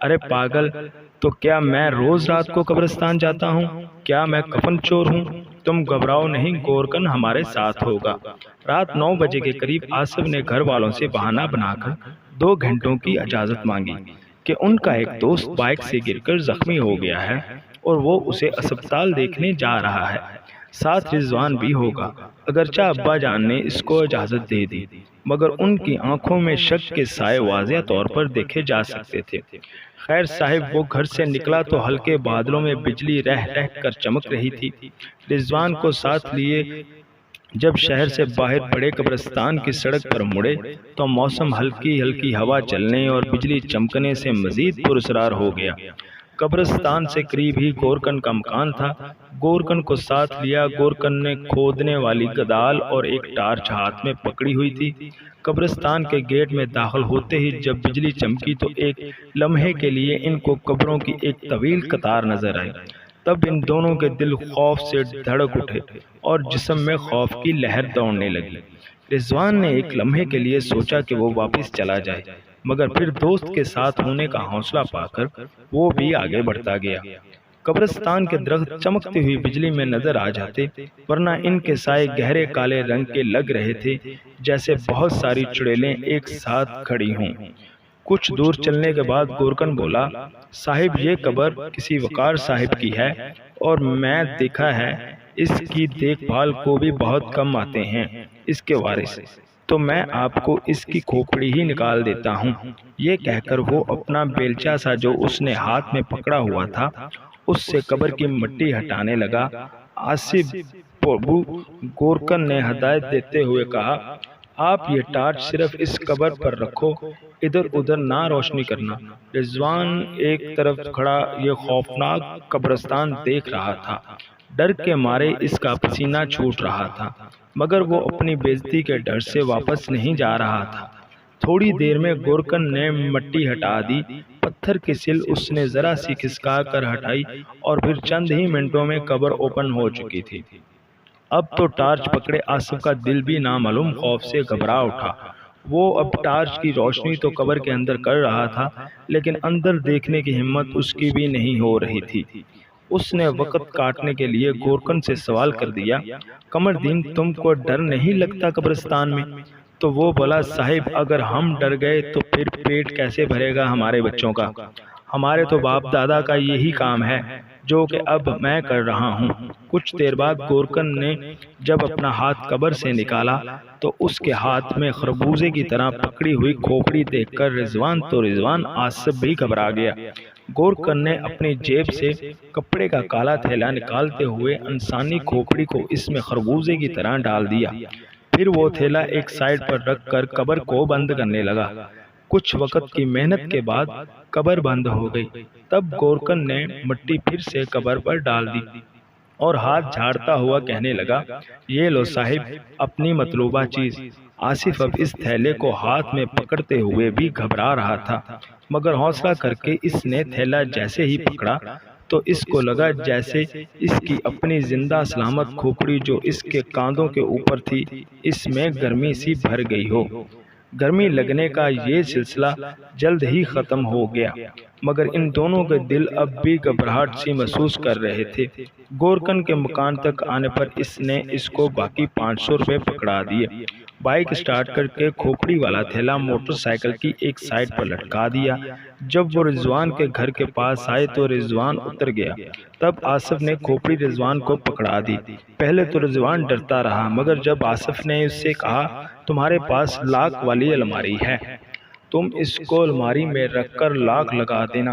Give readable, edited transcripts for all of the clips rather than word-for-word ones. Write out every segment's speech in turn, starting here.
ارے پاگل، تو کیا میں روز رات کو قبرستان جاتا ہوں؟ کیا میں کفن چور ہوں؟ تم گھبراؤ نہیں، گورکن ہمارے ساتھ ہوگا۔ رات 9 بجے کے قریب آصف نے گھر والوں سے بہانہ بنا کر 2 گھنٹوں کی اجازت مانگی کہ ان کا ایک دوست بائک سے گر کر زخمی ہو گیا ہے اور وہ اسے اسپتال دیکھنے جا رہا ہے۔ ساتھ رضوان بھی ہوگا۔ اگرچہ ابا جان نے اس کو اجازت دے دی، مگر ان کی آنکھوں میں شک کے سائے واضح طور پر دیکھے جا سکتے تھے۔ خیر صاحب وہ گھر سے نکلا تو ہلکے بادلوں میں بجلی رہ رہ کر چمک رہی تھی۔ رضوان کو ساتھ لیے جب شہر سے باہر بڑے قبرستان کی سڑک پر مڑے تو موسم ہلکی ہلکی ہوا چلنے اور بجلی چمکنے سے مزید پراسرار ہو گیا۔ قبرستان سے قریب ہی گورکن کا مکان تھا۔ گورکن کو ساتھ لیا۔ گورکن نے کھودنے والی کدال اور ایک ٹارچ ہاتھ میں پکڑی ہوئی تھی۔ قبرستان کے گیٹ میں داخل ہوتے ہی جب بجلی چمکی تو ایک لمحے کے لیے ان کو قبروں کی ایک طویل قطار نظر آئی۔ تب ان دونوں کے دل خوف سے دھڑک اٹھے اور جسم میں خوف کی لہر دوڑنے لگی۔ رضوان نے ایک لمحے کے لیے سوچا کہ وہ واپس چلا جائے، مگر پھر دوست کے ساتھ ہونے کا حوصلہ پا کر وہ بھی آگے بڑھتا گیا۔ قبرستان کے درخت چمکتی ہوئی بجلی میں نظر آ جاتے، ورنہ ان کے سائے گہرے کالے رنگ کے لگ رہے تھے، جیسے بہت ساری چڑیلیں ایک ساتھ کھڑی ہوں۔ کچھ دور چلنے کے بعد گورکن بولا، صاحب یہ قبر کسی وقار صاحب کی ہے اور میں دیکھا ہے اس کی دیکھ بھال کو بھی بہت کم آتے ہیں اس کے وارث، تو میں آپ کو اس کی کھوپڑی ہی نکال دیتا ہوں۔ یہ کہہ کر وہ اپنا بیلچہ سا جو اس نے ہاتھ میں پکڑا ہوا تھا اس سے قبر کی مٹی ہٹانے لگا۔ آصف پربھو، گورکن نے ہدایت دیتے ہوئے کہا، آپ یہ ٹارچ صرف اس قبر پر رکھو، ادھر ادھر نہ روشنی کرنا۔ رضوان ایک طرف کھڑا یہ خوفناک قبرستان دیکھ رہا تھا۔ ڈر کے مارے اس کا پسینہ چھوٹ رہا تھا، مگر وہ اپنی بے عزتی کے ڈر سے واپس نہیں جا رہا تھا۔ تھوڑی دیر میں گورکن نے مٹی ہٹا دی۔ پتھر کی سل اس نے ذرا سی کھسکا کر ہٹائی اور پھر چند ہی منٹوں میں قبر اوپن ہو چکی تھی۔ اب تو ٹارچ پکڑے آصف کا دل بھی نامعلوم خوف سے گھبرا اٹھا۔ وہ اب ٹارچ کی روشنی تو قبر کے اندر کر رہا تھا، لیکن اندر دیکھنے کی ہمت اس کی بھی نہیں ہو رہی تھی۔ اس نے وقت کاٹنے کے لیے گورکن سے سوال کر دیا، قمردین تم کو ڈر نہیں لگتا قبرستان میں؟ تو وہ بولا، صاحب اگر ہم ڈر گئے تو پھر پیٹ کیسے بھرے گا ہمارے بچوں کا؟ ہمارے تو باپ دادا کا یہی کام ہے جو کہ اب میں کر رہا ہوں۔ کچھ دیر بعد گورکن نے جب اپنا ہاتھ قبر سے نکالا تو اس کے ہاتھ میں خربوزے کی طرح پکڑی ہوئی کھوپڑی دیکھ کر رضوان آصف بھی گھبرا گیا۔ گورکن نے اپنی جیب سے کپڑے کا کالا تھیلا نکالتے ہوئے انسانی کھوپڑی کو اس میں خربوزے کی طرح ڈال دیا۔ پھر وہ تھیلا ایک سائیڈ پر رکھ کر قبر کو بند کرنے لگا۔ کچھ وقت کی محنت کے بعد قبر بند ہو گئی۔ تب گورکن نے مٹی پھر سے قبر پر ڈال دی اور ہاتھ جھاڑتا ہوا کہنے لگا، یہ لو صاحب اپنی مطلوبہ چیز۔ آصف اب اس تھیلے کو ہاتھ میں پکڑتے ہوئے بھی گھبرا رہا تھا، مگر حوصلہ کر کے اس نے تھیلا جیسے ہی پکڑا تو اس کو لگا جیسے اس کی اپنی زندہ سلامت کھوپڑی جو اس کے کاندھوں کے اوپر تھی اس میں گرمی سی بھر گئی ہو۔ گرمی لگنے کا یہ سلسلہ جلد ہی ختم ہو گیا، مگر ان دونوں کے دل اب بھی گھبراہٹ سی محسوس کر رہے تھے۔ گورکن کے مکان تک آنے پر اس نے اس کو باقی 500 روپے پکڑا دیے۔ بائک سٹارٹ کر کے کھوپڑی والا تھیلا موٹر سائیکل کی ایک سائیڈ پر لٹکا دیا۔ جب وہ رضوان کے گھر کے پاس آئے تو رضوان اتر گیا۔ تب آصف نے کھوپڑی رضوان کو پکڑا دی۔ پہلے تو رضوان ڈرتا رہا، مگر جب آصف نے اس سے کہا، تمہارے پاس لاک والی الماری ہے، تم اس کو الماری میں رکھ کر لاک لگا دینا،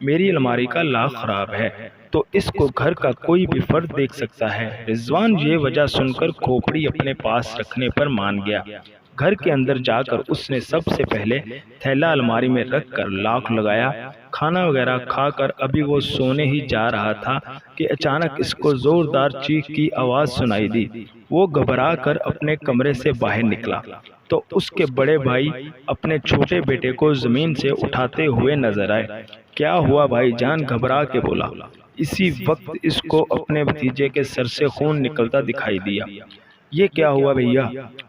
میری الماری کا لاک خراب ہے تو اس کو گھر کا کوئی بھی فرد دیکھ سکتا ہے۔ رضوان یہ وجہ سن کر کھوپڑی اپنے پاس رکھنے پر مان گیا۔ گھر کے اندر جا کر اس نے سب سے پہلے تھیلا الماری میں رکھ کر لاک لگایا۔ کھانا وغیرہ کھا کر ابھی وہ سونے ہی جا رہا تھا کہ اچانک اس کو زوردار چیخ کی آواز سنائی دی۔ وہ گھبرا کر اپنے کمرے سے باہر نکلا تو اس کے بڑے بھائی اپنے چھوٹے بیٹے کو زمین سے اٹھاتے ہوئے نظر آئے۔ کیا ہوا بھائی جان؟ گھبرا کے بولا۔ اسی وقت اس کو اپنے بھتیجے کے سر سے خون نکلتا دکھائی دیا۔ یہ کیا ہوا بھیا؟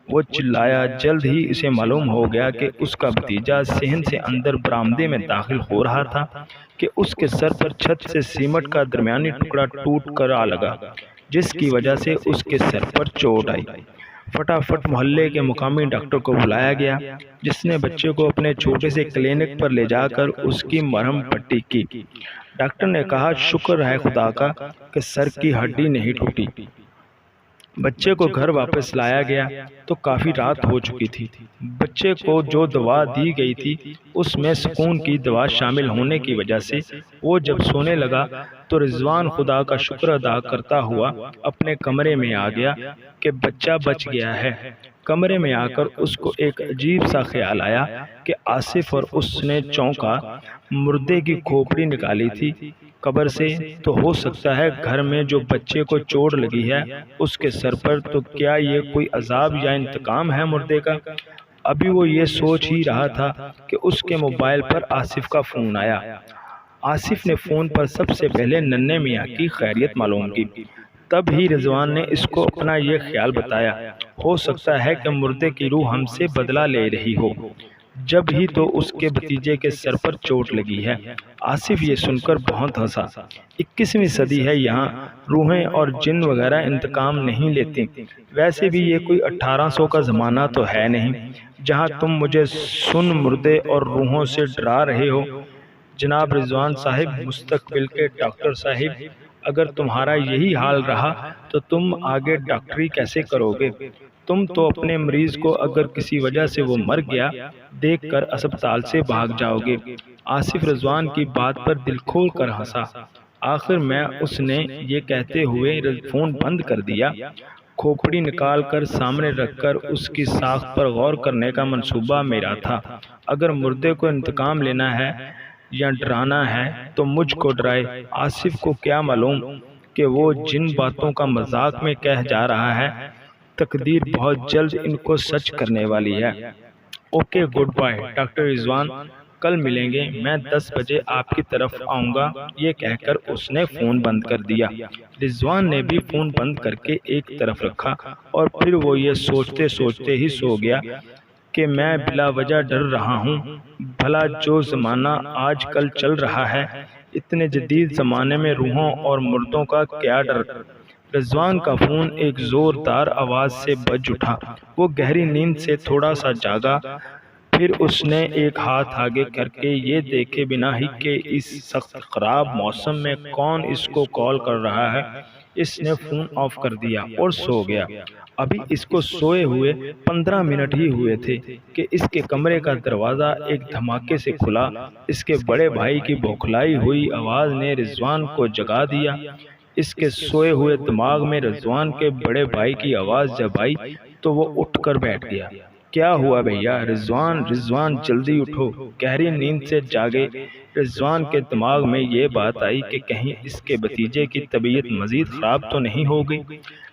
وہ چلایا۔ جلد ہی اسے معلوم ہو گیا کہ اس کا بھتیجا صحن سے اندر برآمدے میں داخل ہو رہا تھا کہ اس کے سر پر چھت سے سیمٹ کا درمیانی ٹکڑا ٹوٹ کر آ لگا، جس کی وجہ سے اس کے سر پر چوٹ آئی۔ فٹافٹ محلے کے مقامی ڈاکٹر کو بلایا گیا، جس نے بچے کو اپنے چھوٹے سے کلینک پر لے جا کر اس کی مرہم پٹی کی۔ ڈاکٹر نے کہا، شکر ہے خدا کا کہ سر کی ہڈی نہیں ٹوٹی۔ بچے کو گھر واپس لایا گیا تو کافی رات ہو چکی تھی۔ بچے کو جو دوا دی گئی تھی اس میں سکون کی دوا شامل ہونے کی وجہ سے وہ جب سونے لگا تو رضوان خدا کا شکر ادا کرتا ہوا اپنے کمرے میں آ گیا کہ بچہ بچ گیا ہے۔ کمرے میں آ کر اس کو ایک عجیب سا خیال آیا کہ آصف، اور اس نے چونکا۔ مردے کی کھوپڑی نکالی تھی قبر سے، تو ہو سکتا ہے گھر میں جو بچے کو چوٹ لگی ہے اس کے سر پر، تو کیا یہ کوئی عذاب یا انتقام ہے مردے کا؟ ابھی وہ یہ سوچ ہی رہا تھا کہ اس کے موبائل پر آصف کا فون آیا۔ آصف نے فون پر سب سے پہلے ننھے میاں کی خیریت معلوم کی۔ تب ہی رضوان نے اس کو اپنا یہ خیال بتایا، ہو سکتا ہے کہ مردے کی روح ہم سے بدلہ لے رہی ہو، جب ہی تو اس کے بھتیجے کے سر پر چوٹ لگی ہے۔ آصف یہ سن کر بہت ہنسا۔ 21ویں صدی ہے، یہاں روحیں اور جن وغیرہ انتقام نہیں لیتے۔ ویسے بھی یہ کوئی 1800 کا زمانہ تو ہے نہیں جہاں تم مجھے سن مردے اور روحوں سے ڈرا رہے ہو۔ جناب رضوان صاحب، مستقبل کے ڈاکٹر صاحب، اگر تمہارا یہی حال رہا تو تم آگے ڈاکٹری کیسے کرو گے؟ تم تو اپنے مریض کو اگر کسی وجہ سے وہ مر گیا دیکھ کر اسپتال سے بھاگ جاؤ گے۔ آصف رضوان کی بات پر دل کھول کر ہنسا۔ آخر میں اس نے یہ کہتے ہوئے فون بند کر دیا۔ کھوپڑی نکال کر سامنے رکھ کر اس کی ساخت پر غور کرنے کا منصوبہ میرا تھا۔ اگر مردے کو انتقام لینا ہے یا ڈرانا ہے تو مجھ کو ڈرائے۔ آصف کو کیا معلوم کہ وہ جن باتوں کا مذاق میں کہہ جا رہا ہے، تقدیر بہت جلد ان کو سچ کرنے والی ہے۔ اوکے، گڈ بائے ڈاکٹر رضوان، کل ملیں گے، میں 10 بجے آپ کی طرف آؤں گا۔ یہ کہہ کر اس نے فون بند کر دیا۔ رضوان نے بھی فون بند کر کے ایک طرف رکھا اور پھر وہ یہ سوچتے سوچتے ہی سو گیا کہ میں بلا وجہ ڈر رہا ہوں۔ بھلا جو زمانہ آج کل چل رہا ہے، اتنے جدید زمانے میں روحوں اور مردوں کا کیا ڈر؟ رضوان کا فون ایک زوردار آواز سے بج اٹھا۔ وہ گہری نیند سے تھوڑا سا جاگا، پھر اس نے ایک ہاتھ آگے کر کے یہ دیکھے بنا ہی کہ اس سخت خراب موسم میں کون اس کو کال کر رہا ہے، اس نے فون آف کر دیا اور سو گیا۔ ابھی اس کو سوئے ہوئے 15 منٹ ہی ہوئے تھے کہ اس کے کمرے کا دروازہ ایک دھماکے سے کھلا۔ اس کے بڑے بھائی کی بوکھلائی ہوئی آواز نے رضوان کو جگا دیا۔ اس کے سوئے ہوئے دماغ میں رضوان کے بڑے بھائی کی آواز جب آئی تو وہ اٹھ کر بیٹھ گیا۔ کیا ہوا بھیا؟ رضوان جلدی اٹھو، گہری نیند سے جاگے رضوان کے دماغ میں یہ بات آئی کہ کہیں اس کے بھتیجے کی طبیعت مزید خراب تو نہیں ہو گئی۔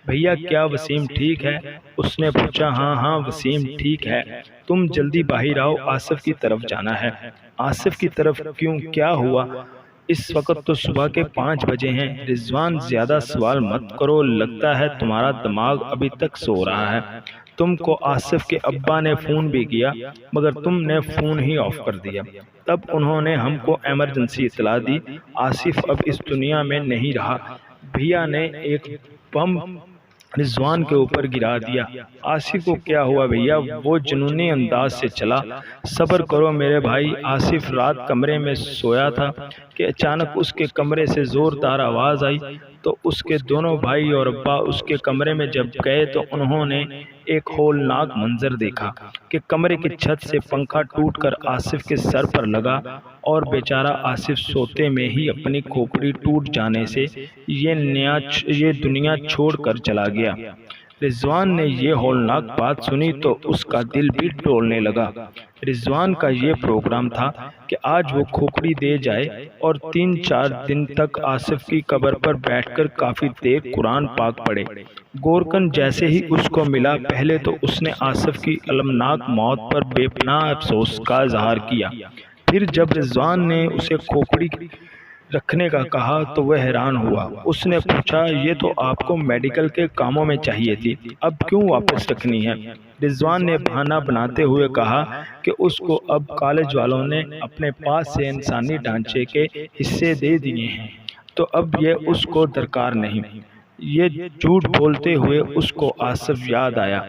بھیا کیا وسیم ٹھیک ہے؟ اس نے پوچھا۔ ہاں وسیم ٹھیک ہے، تم جلدی باہر آؤ، آصف کی طرف جانا ہے۔ آصف کی طرف کیوں؟ کیا ہوا؟ اس وقت تو صبح کے 5 بجے ہیں۔ رضوان زیادہ سوال مت کرو، لگتا ہے تمہارا دماغ ابھی تک سو رہا ہے۔ تم کو آصف کے ابا نے فون بھی کیا مگر تم نے فون ہی آف کر دیا۔ تب انہوں نے ہم کو ایمرجنسی اطلاع دی، آصف اب اس دنیا میں نہیں رہا۔ بھیا نے ایک بم رضوان کے اوپر گرا دیا۔ آصف کو کیا ہوا بھیا؟ وہ جنونی انداز سے چلا۔ صبر کرو میرے بھائی، آصف رات کمرے میں سویا تھا کہ اچانک اس کے کمرے سے زوردار آواز آئی تو اس کے دونوں بھائی اور ابا اس کے کمرے میں جب گئے تو انہوں نے ایک ہولناک منظر دیکھا کہ کمرے کی چھت سے پنکھا ٹوٹ کر آصف کے سر پر لگا اور بیچارہ آصف سوتے میں ہی اپنی کھوپڑی ٹوٹ جانے سے یہ دنیا چھوڑ کر چلا گیا۔ رضوان نے یہ ہولناک بات سنی تو اس کا دل بھی ڈولنے لگا۔ رضوان کا یہ پروگرام تھا کہ آج وہ کھوپڑی دے جائے اور 3-4 دن تک آصف کی قبر پر بیٹھ کر کافی دیر قرآن پاک پڑھے۔ گورکن جیسے ہی اس کو ملا، پہلے تو اس نے آصف کی المناک موت پر بے پناہ افسوس کا اظہار کیا۔ پھر جب رضوان نے اسے کھوپڑی رکھنے کا کہا تو وہ حیران ہوا۔ اس نے پوچھا یہ تو آپ کو میڈیکل کے کاموں میں چاہیے تھی، اب کیوں واپس رکھنی ہے؟ رضوان نے بہانہ بناتے ہوئے کہا کہ اس کو اب کالج والوں نے اپنے پاس سے انسانی ڈھانچے کے حصے دے دیے ہیں تو اب یہ اس کو درکار نہیں۔ یہ جھوٹ بولتے ہوئے اس کو آصف یاد آیا۔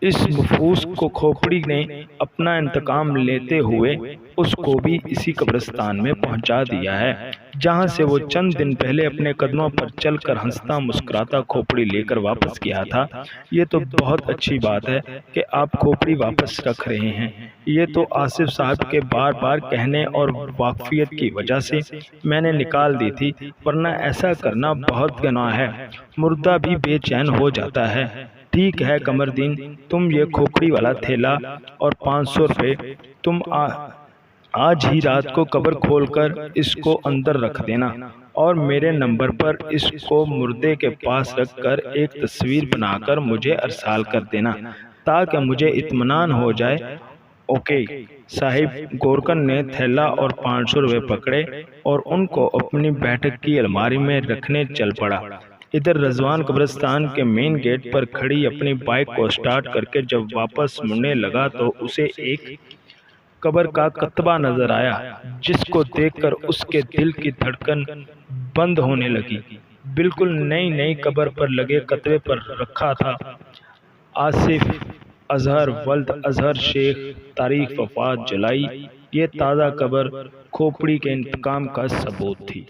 اس مفعوس کو کھوپڑی نے اپنا انتقام لیتے ہوئے اس کو بھی اسی قبرستان میں پہنچا دیا ہے جہاں سے وہ چند دن پہلے اپنے قدموں پر چل کر ہنستا مسکراتا کھوپڑی لے کر واپس گیا تھا۔ یہ تو بہت اچھی بات ہے کہ آپ کھوپڑی واپس رکھ رہے ہیں۔ یہ تو آصف صاحب کے بار بار کہنے اور واقفیت کی وجہ سے میں نے نکال دی تھی، ورنہ ایسا کرنا بہت گناہ ہے۔ مردہ بھی بے چین ہو جاتا ہے۔ ٹھیک ہے قمردین، تم یہ کھوپڑی والا تھیلا اور 500 روپے تم آج ہی رات کو قبر کھول کر اس کو اندر رکھ دینا اور میرے نمبر پر اس کو مردے کے پاس رکھ کر ایک تصویر بنا کر مجھے ارسال کر دینا تاکہ مجھے اطمینان ہو جائے۔ اوکے صاحب۔ گورکن نے تھیلا اور 500 روپے پکڑے اور ان کو اپنی بیٹھک کی الماری میں رکھنے چل پڑا۔ ادھر رضوان قبرستان کے مین گیٹ پر کھڑی اپنی بائک کو سٹارٹ کر کے جب واپس مڑنے لگا تو اسے ایک قبر کا کتبہ نظر آیا جس کو دیکھ کر اس کے دل کی دھڑکن بند ہونے لگی۔ بالکل نئی قبر پر لگے کتبے پر رکھا تھا آصف اظہر ولد اظہر شیخ، تاریخ وفات جولائی۔ یہ تازہ قبر کھوپڑی کے انتقام کا ثبوت تھی۔